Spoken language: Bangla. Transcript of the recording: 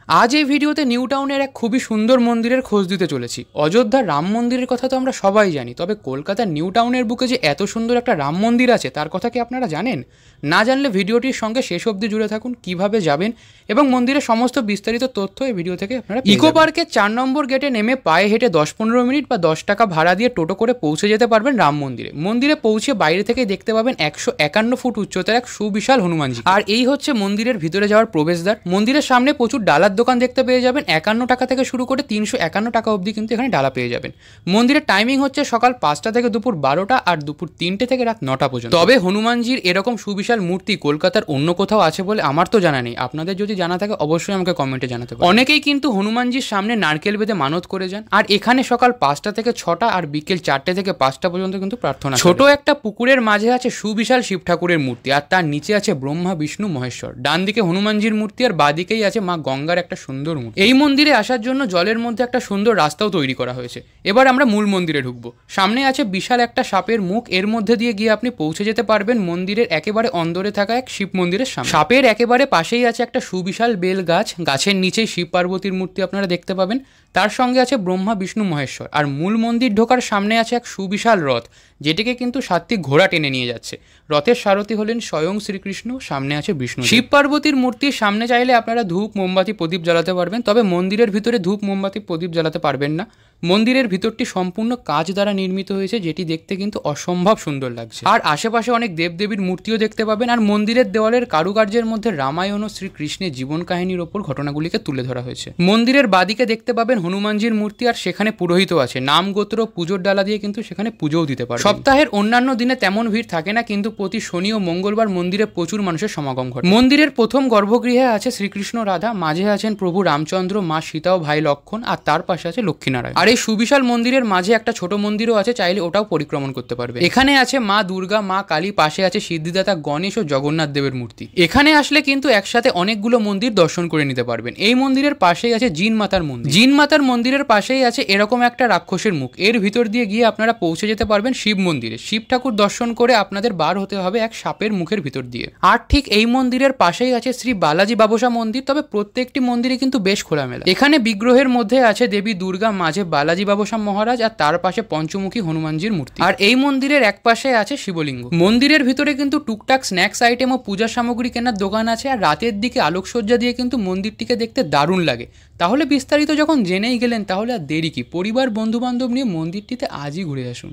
আজ এই ভিডিওতে নিউ টাউনের এক খুবই সুন্দর মন্দিরের খোঁজ দিতে চলেছি। অযোধ্যার রাম মন্দিরের কথা তো আমরা সবাই জানি, তবে কলকাতার নিউ টাউনের বুকে যে এত সুন্দর একটা রাম মন্দির আছে তার কথা কি আপনারা জানেন? না জানলে ভিডিওটির সঙ্গে শেষ অবধি জুড়ে থাকুন, কিভাবে যাবেন এবং মন্দিরের সমস্ত বিস্তারিত তথ্য এই ভিডিও থেকে আপনারা ইকো পার্কের 4 নম্বর গেটে নেমে পায়ে হেঁটে 10-15 মিনিট বা 10 টাকা ভাড়া দিয়ে টোটো করে পৌঁছে যেতে পারবেন রাম মন্দিরে। মন্দিরে পৌঁছে বাইরে থেকে দেখতে পাবেন 151 ফুট উচ্চতার এক সুবিশাল হনুমানজি। আর এই হচ্ছে মন্দিরের ভিতরে যাওয়ার প্রবেশদ্বার। মন্দিরের সামনে প্রচুর ডালার দোকান দেখতে পেয়ে যাবেন। 51 টাকা থেকে শুরু করে 351 টাকা অবধি কিন্তু এখানে ডালা পেয়ে যাবেন। মন্দিরের টাইমিং হচ্ছে সকাল 5টা থেকে দুপুর 12টা আর দুপুর 3টে থেকে রাত 9টা পর্যন্ত। তবে হনুমানজির এরকম সুবিশাল মূর্তি কলকাতার অন্য কোথাও আছে বলে আমার তো জানা নেই। আপনাদের যদি জানা থাকে অবশ্যই আমাকে কমেন্টে জানাতে পারেন। অনেকেই কিন্তু হনুমানজির সামনে নারকেল বেঁধে মানত করে যান। আর এখানে সকাল 5টা থেকে 6টা আর বিকেল 4টে থেকে 5টা পর্যন্ত কিন্তু প্রার্থনা। ছোট একটা পুকুরের মাঝে আছে সুবিশাল শিব ঠাকুরের মূর্তি, আর তার নিচে আছে ব্রহ্মা বিষ্ণু মহেশ্বর। ডান দিকে হনুমানজির মূর্তি আর বাঁ দিকেই আছে মা গঙ্গার একটা সুন্দর মূর্তি। এই মন্দিরে আসার জন্য জলের মধ্যে একটা সুন্দর রাস্তাও তৈরি করা হয়েছে। এবার আমরা মূল মন্দিরে ঢুকবো। সামনে আছে বিশাল একটা সাপের মুখ, এর মধ্যে দিয়ে গিয়ে আপনি পৌঁছে যেতে পারবেন মন্দিরের একেবারে অন্দরে থাকা এক শিব মন্দিরের সামনে। সাপের একেবারে পাশেই আছে একটা সুবিশাল বেল গাছ, গাছের নিচেই শিব পার্বতীর মূর্তি আপনারা দেখতে পাবেন। তার সঙ্গে আছে ব্রহ্মা বিষ্ণু মহেশ্বর। আর মূল মন্দির ঢোকার সামনে আছে এক সুবিশাল রথ, যেটিকে কিন্তু 7টি ঘোড়া টেনে নিয়ে যাচ্ছে। রথের সারথি হলেন স্বয়ং শ্রীকৃষ্ণ, সামনে আছে বিষ্ণু। শিব পার্বতীর মূর্তির সামনে চাইলে আপনারা ধূপ মোমবাতি প্রদীপ জ্বালাতে পারবেন, তবে মন্দিরের ভিতরে ধূপ মোমবাতি প্রদীপ জ্বালাতে পারবেন না। মন্দিরের ভিতরটি সম্পূর্ণ কাঁচ দ্বারা নির্মিত হয়েছে, যেটি দেখতে কিন্তু অসম্ভব সুন্দর লাগছে। আর আশেপাশে অনেক দেবদেবীর মূর্তিও দেখতে পাবেন। আর মন্দিরের দেওয়ালের কারুকার্যের মধ্যে রামায়ণ ও শ্রীকৃষ্ণের জীবন কাহিনীর ওপর ঘটনাগুলিকে তুলে ধরা হয়েছে। মন্দিরের বাদিকে দেখতে পাবেন হনুমানজির মূর্তি, আর সেখানে পুরোহিত আছে। নাম গোত্র পুজোর ডালা দিয়ে কিন্তু সেখানে পুজোও দিতে পারে। সপ্তাহের অন্যান্য দিনে তেমন ভিড় থাকে না, কিন্তু প্রতি শনি ও মঙ্গলবার মন্দিরে প্রচুর মানুষের সমাগম ঘটে। মন্দিরের প্রথম গর্ভগৃহে আছে শ্রীকৃষ্ণ রাধা, মাঝে আছেন প্রভু রামচন্দ্র, মা সীতা ও ভাই লক্ষণ, আর তার পাশে আছে লক্ষ্মীনারায়ণ। আর এই সুবিশাল মন্দিরের মাঝে একটা ছোট মন্দিরও আছে, চাইলে ওটাও পরিক্রমণ করতে পারবে। এখানে আছে মা দুর্গা, মা কালী, পাশে আছে সিদ্ধিদাতা গণেশ ও জগন্নাথ দেবের মূর্তি। এখানে আসলে কিন্তু একসাথে অনেকগুলো মন্দির দর্শন করে নিতে পারবেন। এই মন্দিরের পাশেই আছে জিন মাতার মন্দির। জিন মাতার মন্দিরের পাশেই আছে এরকম একটা রাক্ষসের মুখ, এর ভিতর দিয়ে গিয়ে আপনারা পৌঁছে যেতে পারবেন শিব মন্দিরে। শিব ঠাকুর দর্শন করে আপনাদের বার হতে হবে এক সাপের মুখের ভিতর দিয়ে। আর ঠিক এই মন্দিরের পাশেই আছে শ্রী বালাজি বাবসা মন্দির, তবে প্রত্যেকটি মন্দিরে কিন্তু বেশ খোলামেলা। এখানে বিগ্রহের মধ্যে আছে দেবী দুর্গা, মাঝে বালাজি বাবসা মহারাজ, আর তার পাশে পঞ্চমুখী হনুমানজির মূর্তি। আর এই মন্দিরের এক পাশে আছে শিবলিঙ্গ। মন্দিরের ভিতরে কিন্তু টুকটাক স্ন্যাক্স আইটেম ও পূজা সামগ্রী কেনার দোকান আছে। আর রাতের দিকে আলোকসজ্জা দিয়ে কিন্তু মন্দিরটিকে দেখতে দারুণ লাগে। তাহলে বিস্তারিত যখন জেনেই গেলেন, তাহলে আর দেরি কি, পরিবার বন্ধু বান্ধব নিয়ে মন্দিরটিতে আজই ঘুরে আসুন।